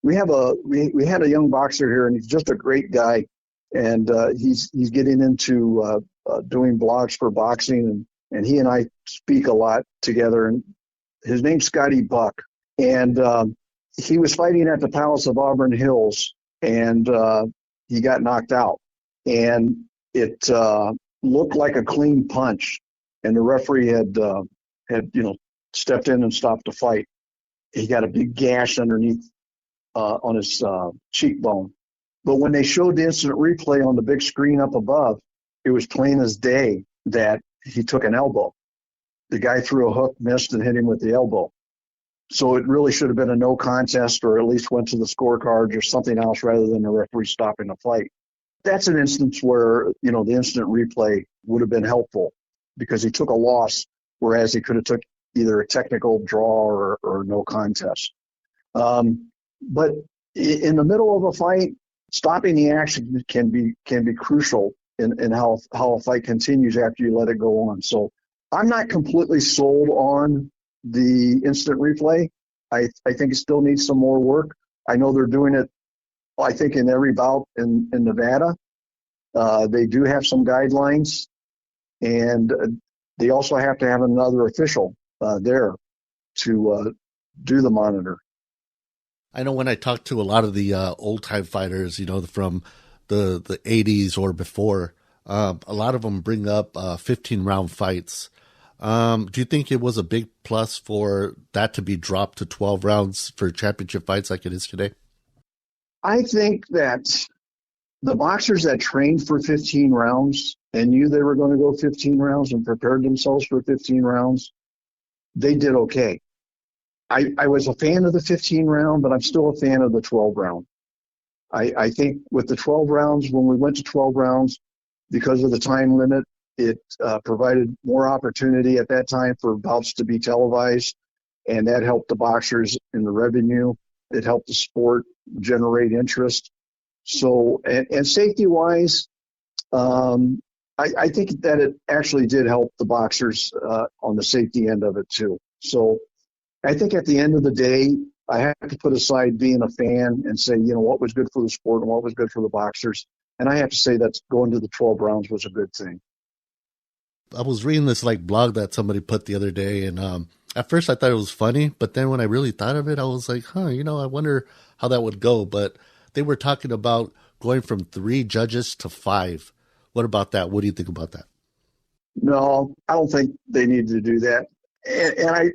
We had a young boxer here, and he's just a great guy, and he's getting into doing blogs for boxing, and he and I speak a lot together. And his name's Scotty Buck, and he was fighting at the Palace of Auburn Hills, and he got knocked out, and it looked like a clean punch, and the referee had stepped in and stopped the fight. He got a big gash underneath on his cheekbone. But when they showed the instant replay on the big screen up above, it was plain as day that he took an elbow. The guy threw a hook, missed, and hit him with the elbow. So it really should have been a no contest, or at least went to the scorecards or something else rather than the referee stopping the fight. That's an instance where, the instant replay would have been helpful because he took a loss, whereas he could have took either a technical draw or no contest. But in the middle of a fight, stopping the action can be crucial in how a fight continues after you let it go on. So I'm not completely sold on the instant replay. I think it still needs some more work. I know they're doing it, I think, in every bout in Nevada. They do have some guidelines, and they also have to have another official there to do the monitor. I know when I talk to a lot of the old time fighters, from the 80s or before, a lot of them bring up 15-round fights. Do you think it was a big plus for that to be dropped to 12 rounds for championship fights like it is today? I think that the boxers that trained for 15 rounds and knew they were going to go 15 rounds and prepared themselves for 15 rounds, they did okay. I was a fan of the 15 round, but I'm still a fan of the 12 round. I think with the 12 rounds, when we went to 12 rounds, because of the time limit, it provided more opportunity at that time for bouts to be televised, and that helped the boxers in the revenue. It helped the sport generate interest. So, and safety-wise, I think that it actually did help the boxers on the safety end of it too. So I think at the end of the day, I have to put aside being a fan and say, what was good for the sport and what was good for the boxers. And I have to say that going to the 12 rounds was a good thing. I was reading this blog that somebody put the other day, and at first I thought it was funny, but then when I really thought of it, I was like, I wonder how that would go. But they were talking about going from 3 judges to 5. What about that? What do you think about that? No, I don't think they need to do that. And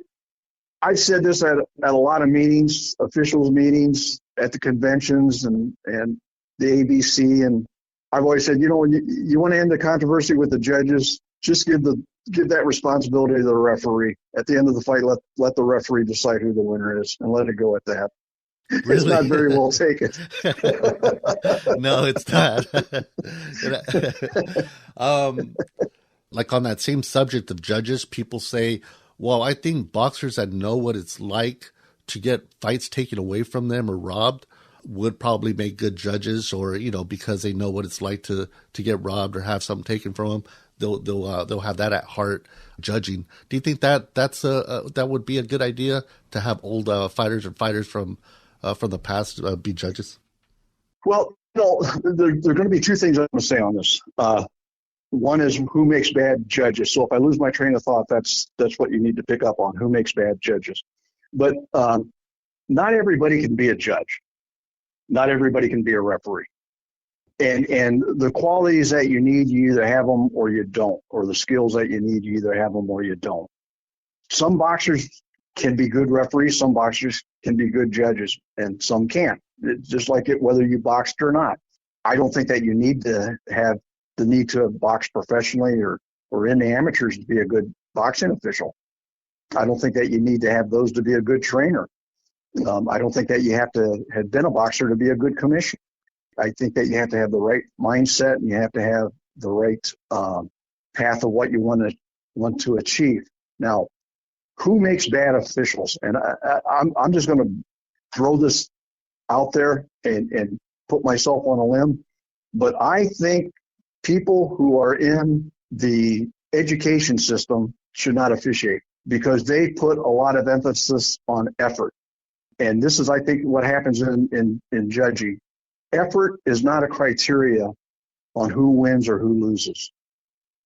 I've said this at a lot of meetings, officials meetings, at the conventions and the ABC. And I've always said, when you want to end the controversy with the judges, just give that responsibility to the referee. At the end of the fight, let the referee decide who the winner is and let it go at that. Really? It's not very well taken. No, it's not. On that same subject of judges, people say, well, I think boxers that know what it's like to get fights taken away from them or robbed would probably make good judges, or, because they know what it's like to get robbed or have something taken from them. They'll have that at heart judging. Do you think that would be a good idea to have old fighters and fighters from the past be judges? Well, there are going to be 2 things I'm going to say on this. One is who makes bad judges. So if I lose my train of thought, that's what you need to pick up on, who makes bad judges. But not everybody can be a judge. Not everybody can be a referee. And the qualities that you need, you either have them or you don't, or the skills that you need, you either have them or you don't. Some boxers can be good referees, some boxers can be good judges, and some can't. It's just like whether you boxed or not. I don't think that you need to have the need to box professionally or in the amateurs to be a good boxing official. I don't think that you need to have those to be a good trainer. I don't think that you have to have been a boxer to be a good commissioner. I think that you have to have the right mindset and you have to have the right path of what you want to achieve. Now, who makes bad officials? And I'm just going to throw this out there and put myself on a limb. But I think people who are in the education system should not officiate because they put a lot of emphasis on effort. And this is, I think, what happens in judging. Effort is not a criteria on who wins or who loses.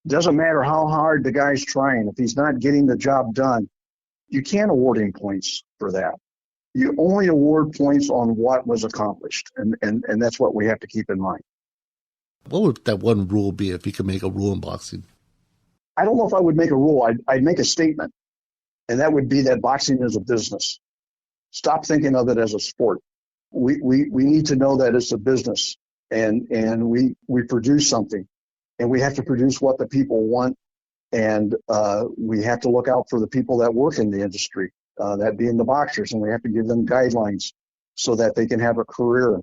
Doesn't matter how hard the guy's trying. If he's not getting the job done, you can't award him points for that. You only award points on what was accomplished. And that's what we have to keep in mind. What would that one rule be if you could make a rule in boxing? I don't know if I would make a rule. I'd make a statement. And that would be that boxing is a business. Stop thinking of it as a sport. We need to know that it's a business and we produce something and we have to produce what the people want. And we have to look out for the people that work in the industry, that being the boxers, and we have to give them guidelines so that they can have a career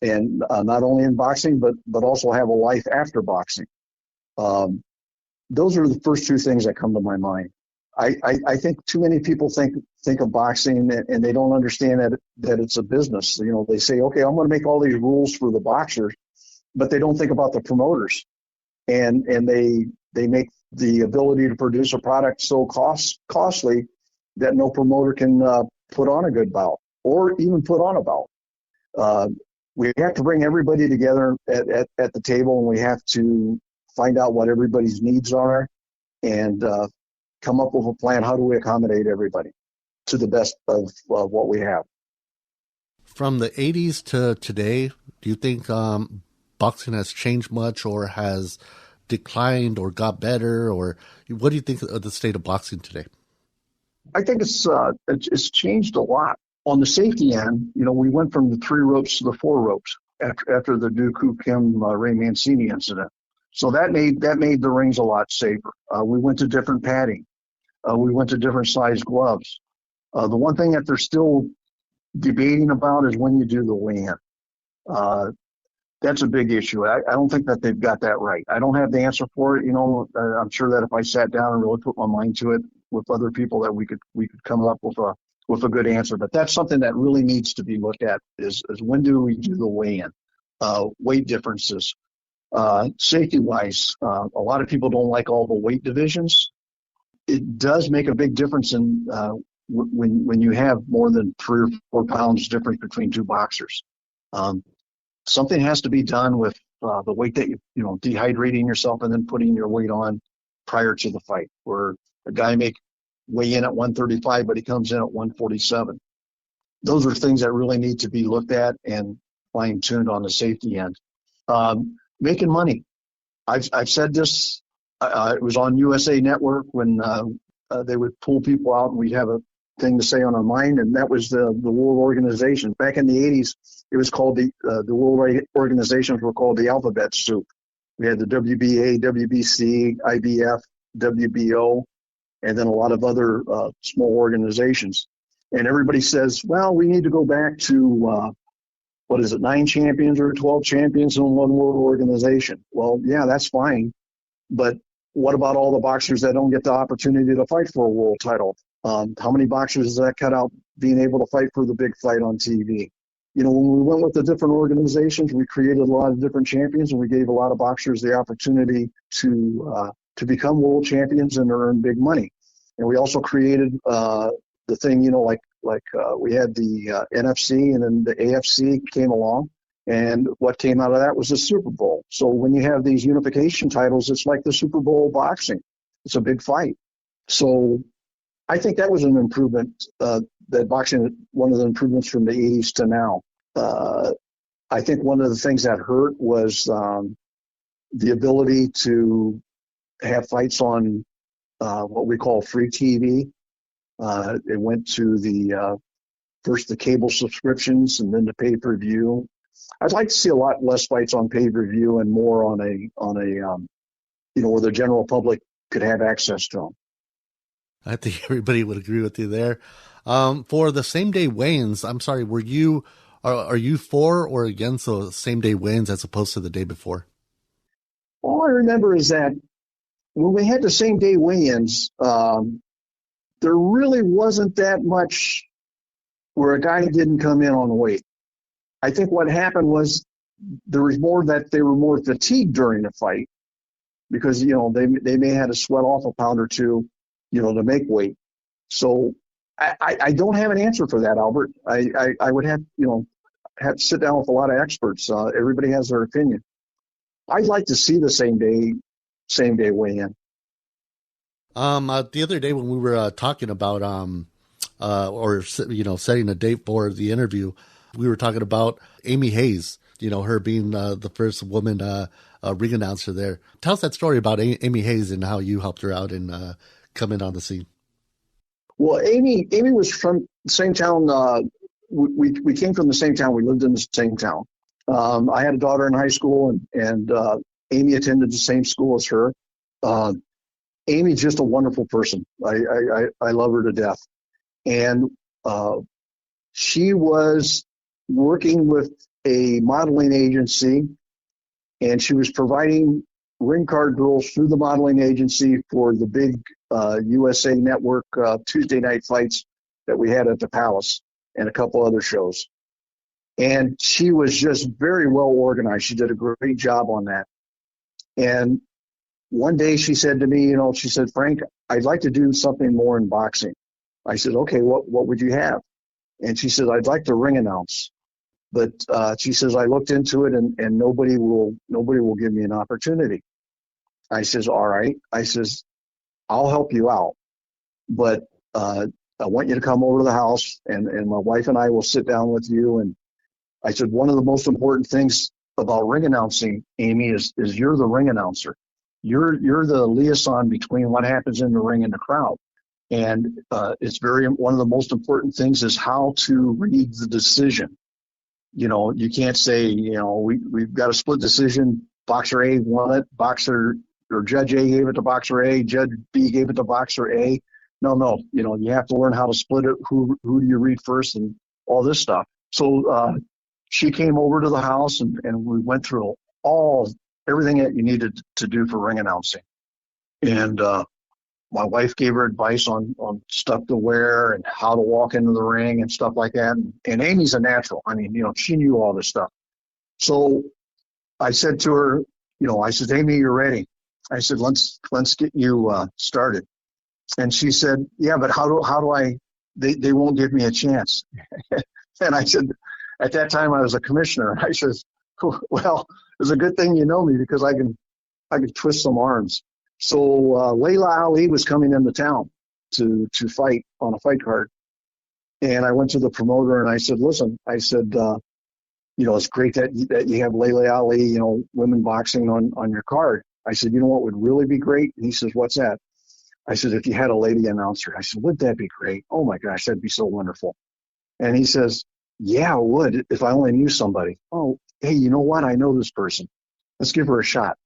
and not only in boxing, but also have a life after boxing. Those are the first 2 things that come to my mind. I think too many people think of boxing and they don't understand that it's a business. You know, they say, okay, I'm going to make all these rules for the boxers, but they don't think about the promoters, and they make the ability to produce a product so costly that no promoter can put on a good bout or even put on a bout. We have to bring everybody together at the table, and we have to find out what everybody's needs are and come up with a plan. How do we accommodate everybody to the best of what we have? From the 80s to today, do you think boxing has changed much or has declined or got better? Or what do you think of the state of boxing today? I think it's changed a lot. On the safety end, we went from the 3 ropes to the 4 ropes after the Dooku Kim Ray Mancini incident. So that made the rings a lot safer. We went to different padding. We went to different size gloves. The one thing that they're still debating about is when you do the weigh-in. That's a big issue. I don't think that they've got that right. I don't have the answer for it. I'm sure that if I sat down and really put my mind to it with other people, that we could come up with a good answer. But that's something that really needs to be looked at is when do we do the weigh-in? Weight differences. Safety-wise, a lot of people don't like all the weight divisions. It does make a big difference in when you have more than 3 or 4 pounds difference between two boxers. Something has to be done with the weight that dehydrating yourself and then putting your weight on prior to the fight, where a guy may weigh in at 135, but he comes in at 147. Those are things that really need to be looked at and fine-tuned on the safety end. Making money. I've said this. It was on USA Network when they would pull people out and we'd have a thing to say on our mind, and that was the World Organization. Back in the 80s, it was called the World Organizations were called the Alphabet Soup. We had the WBA, WBC, IBF, WBO, and then a lot of other small organizations. And everybody says, well, we need to go back to, 9 champions or 12 champions in one world organization. Well, yeah, that's fine. But what about all the boxers that don't get the opportunity to fight for a world title? How many boxers does that cut out being able to fight for the big fight on TV? When we went with the different organizations, we created a lot of different champions, and we gave a lot of boxers the opportunity to become world champions and earn big money. And we also created the thing, we had the NFC, and then the AFC came along. And what came out of that was the Super Bowl. So when you have these unification titles, it's like the Super Bowl boxing. It's a big fight. So I think that was an improvement, that boxing, one of the improvements from the 80s to now. I think one of the things that hurt was the ability to have fights on what we call free TV. It went to first the cable subscriptions and then the pay-per-view. I'd like to see a lot less fights on pay-per-view and more on a where the general public could have access to them. I think everybody would agree with you there. For the same day weigh-ins, I'm sorry, are you for or against the same day weigh-ins as opposed to the day before? All I remember is that when we had the same day weigh-ins, there really wasn't that much where a guy didn't come in on weight. I think what happened was there was more that they were more fatigued during the fight because, they may have to sweat off a pound or two, to make weight. So I don't have an answer for that, Albert. I would have to sit down with a lot of experts. Everybody has their opinion. I'd like to see the same day weigh-in. The other day when we were talking about setting a date for the interview, we were talking about Amy Hayes, her being the first woman ring announcer there. Tell us that story about Amy Hayes and how you helped her out and coming on the scene. Well, Amy was from the same town. We came from the same town. We lived in the same town. I had a daughter in high school, and Amy attended the same school as her. Amy's just a wonderful person. I love her to death. And she was working with a modeling agency, and she was providing ring card girls through the modeling agency for the big USA Network Tuesday night fights that we had at the Palace and a couple other shows. And she was just very well organized. She did a great job on that. And one day she said to me, she said, Frank, I'd like to do something more in boxing. I said, okay, what would you have? And she said, I'd like to ring announce. But she says, I looked into it and nobody will give me an opportunity. I says, all right. I says, I'll help you out. But I want you to come over to the house and my wife and I will sit down with you I said, one of the most important things about ring announcing, Amy, is you're the ring announcer. You're the liaison between what happens in the ring and the crowd. And it's one of the most important things is how to read the decision. You can't say, we've got a split decision. Boxer A won it. Judge A gave it to Boxer A. Judge B gave it to Boxer A. No. You have to learn how to split it. Who do you read first and all this stuff. So she came over to the house and we went through everything that you needed to do for ring announcing. And my wife gave her advice on stuff to wear and how to walk into the ring and stuff like that. And Amy's a natural. I mean, she knew all this stuff. So I said to her, I said, Amy, you're ready. I said, let's get you started. And she said, yeah, but how do I, they won't give me a chance. And I said, at that time I was a commissioner. I said, well, it's a good thing you know me because I can twist some arms. So Layla Ali was coming into town to fight on a fight card. And I went to the promoter and I said, listen, it's great that you have Layla Ali, women boxing on your card. I said, you know what would really be great? And he says, what's that? I said, if you had a lady announcer. I said, wouldn't that be great? Oh my gosh, that'd be so wonderful. And he says, yeah, it would if I only knew somebody. Oh, hey, you know what? I know this person. Let's give her a shot.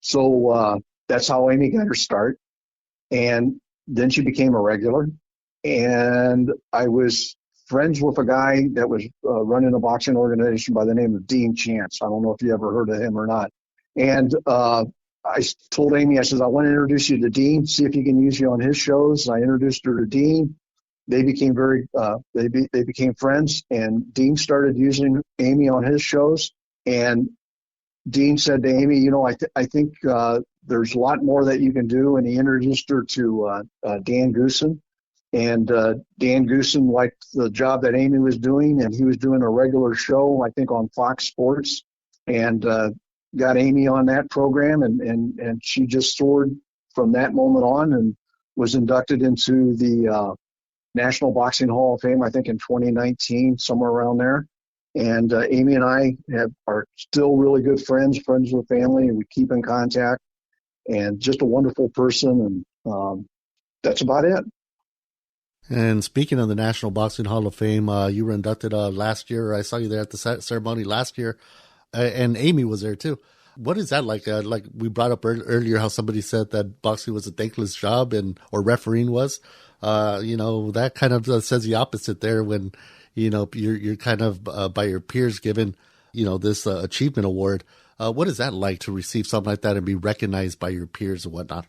So that's how Amy got her start. And then she became a regular. And I was friends with a guy that was running a boxing organization by the name of Dean Chance. I don't know if you ever heard of him or not. And I told Amy, I said, I want to introduce you to Dean, see if he can use you on his shows. I introduced her to Dean. They became they became friends, and Dean started using Amy on his shows. And Dean said to Amy, I think there's a lot more that you can do. And he introduced her to Dan Goosen. And Dan Goosen liked the job that Amy was doing, and he was doing a regular show, I think, on Fox Sports, and got Amy on that program. And she just soared from that moment on and was inducted into the National Boxing Hall of Fame, I think in 2019, somewhere around there. And Amy and I are still really good friends with family, and we keep in contact, and just a wonderful person. And that's about it. And speaking of the National Boxing Hall of Fame, you were inducted last year. I saw you there at the ceremony last year, and Amy was there too. What is that like? Like we brought up earlier, how somebody said that boxing was a thankless job, or refereeing was. That kind of says the opposite there when, you're kind of by your peers given, this achievement award. What is that like to receive something like that and be recognized by your peers and whatnot?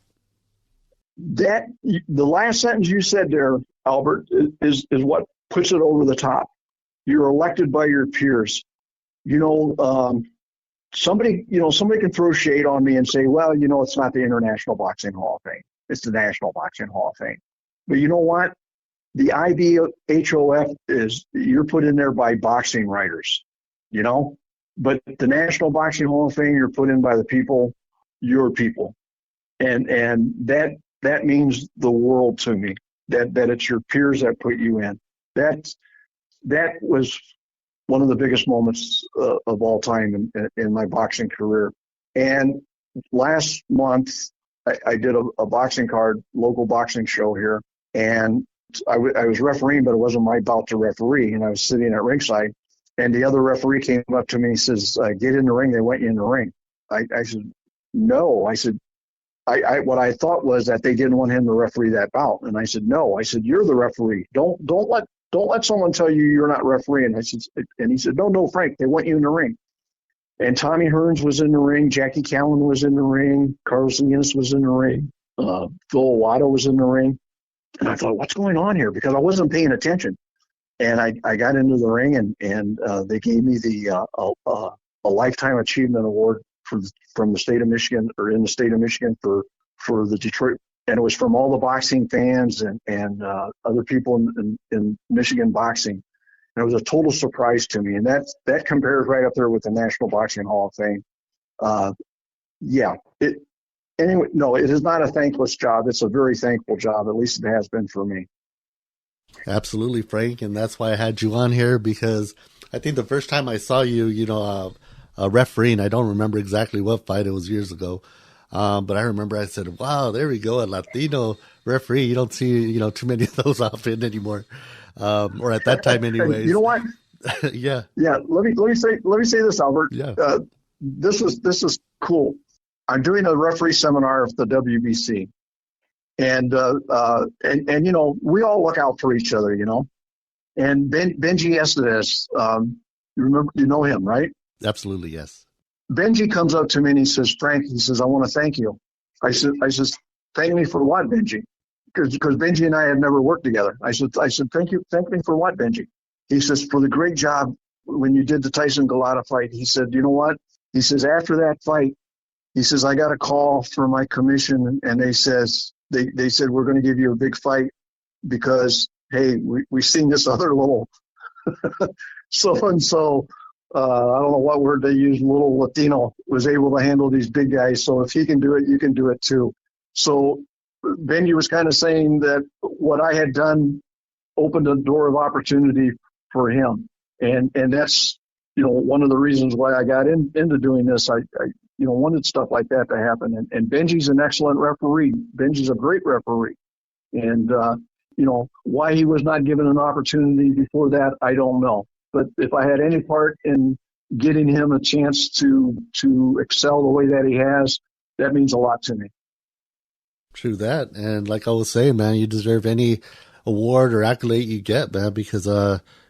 The last sentence you said there, Albert, is what puts it over the top. You're elected by your peers. Somebody can throw shade on me and say, well, it's not the International Boxing Hall of Fame. It's the National Boxing Hall of Fame. But you know what? The IBHOF you're put in there by boxing writers, but the National Boxing Hall of Fame, you're put in by the people, your people. And that means the world to me, that it's your peers that put you in. That was one of the biggest moments of all time in my boxing career. And last month, I did a boxing card, local boxing show here, and I was refereeing, but it wasn't my bout to referee, and I was sitting at ringside, and the other referee came up to me and says, get in the ring. They want you in the ring. I said, no. I said, what I thought was that they didn't want him to referee that bout. And I said, no. I said, you're the referee. Don't let someone tell you you're not refereeing. And he said, no, Frank, they want you in the ring. And Tommy Hearns was in the ring. Jackie Callan was in the ring. Carlos Salinas was in the ring. Phil Owado was in the ring. And I thought, what's going on here? Because I wasn't paying attention. And I got into the ring, and they gave me a Lifetime Achievement Award from the state of Michigan, or in the state of Michigan for the Detroit. And it was from all the boxing fans and other people in Michigan boxing. And it was a total surprise to me. And that compares right up there with the National Boxing Hall of Fame. Anyway, no, it is not a thankless job. It's a very thankful job. At least it has been for me. Absolutely, Frank. And that's why I had you on here, because I think the first time I saw you, refereeing, I don't remember exactly what fight, it was years ago. But I remember I said, wow, there we go, a Latino referee. You don't see, too many of those often anymore. Or at that time anyways. You know what? Yeah. Yeah. Let me say this, Albert. Yeah. This is cool. I'm doing a referee seminar at the WBC, and we all look out for each other, And Benji Estevez, you know him, right? Absolutely, yes. Benji comes up to me and he says, Frank, he says, I want to thank you. I said, thank me for what, Benji? Because Benji and I had never worked together. I said, thank me for what, Benji? He says, for the great job when you did the Tyson Golota fight. He said, you know what? He says, after that fight, he says, I got a call from my commission and they said, we're going to give you a big fight because, hey, we've seen this other little so-and-so, I don't know what word they use, little Latino, was able to handle these big guys. So if he can do it, you can do it too. So Benji was kind of saying that what I had done opened a door of opportunity for him. And that's, one of the reasons why I got into doing this. I wanted stuff like that to happen. And Benji's an excellent referee. Benji's a great referee. And, why he was not given an opportunity before that, I don't know. But if I had any part in getting him a chance to excel the way that he has, that means a lot to me. True that. And like I was saying, man, you deserve any award or accolade you get, man, because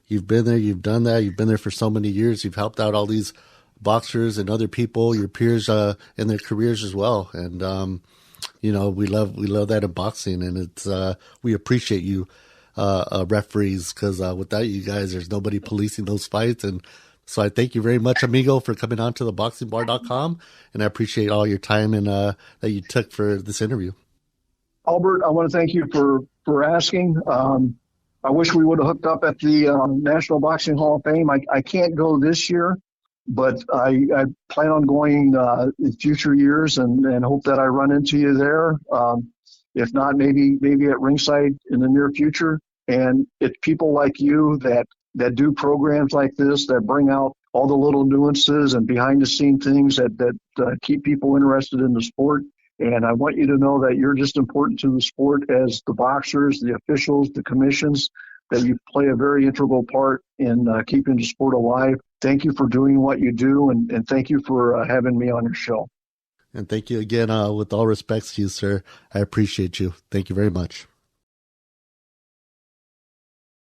you've been there, you've done that, you've been there for so many years, you've helped out all these boxers and other people, your peers in their careers as well. And we love that in boxing, and it's we appreciate you referees, because without you guys, there's nobody policing those fights. And so I thank you very much, amigo, for coming on to TheBoxingBar.com, and I appreciate all your time and that you took for this interview. Albert, I want to thank you for asking. I wish we would have hooked up at the National Boxing Hall of Fame. I can't go this year, but I plan on going in future years and hope that I run into you there. If not, maybe at ringside in the near future. And it's people like you that do programs like this, that bring out all the little nuances and behind the scene things that keep people interested in the sport. And I want you to know that you're just important to the sport as the boxers, the officials, the commissions, that you play a very integral part in keeping the sport alive. Thank you for doing what you do, and thank you for having me on your show. And thank you again, with all respects to you, sir. I appreciate you. Thank you very much.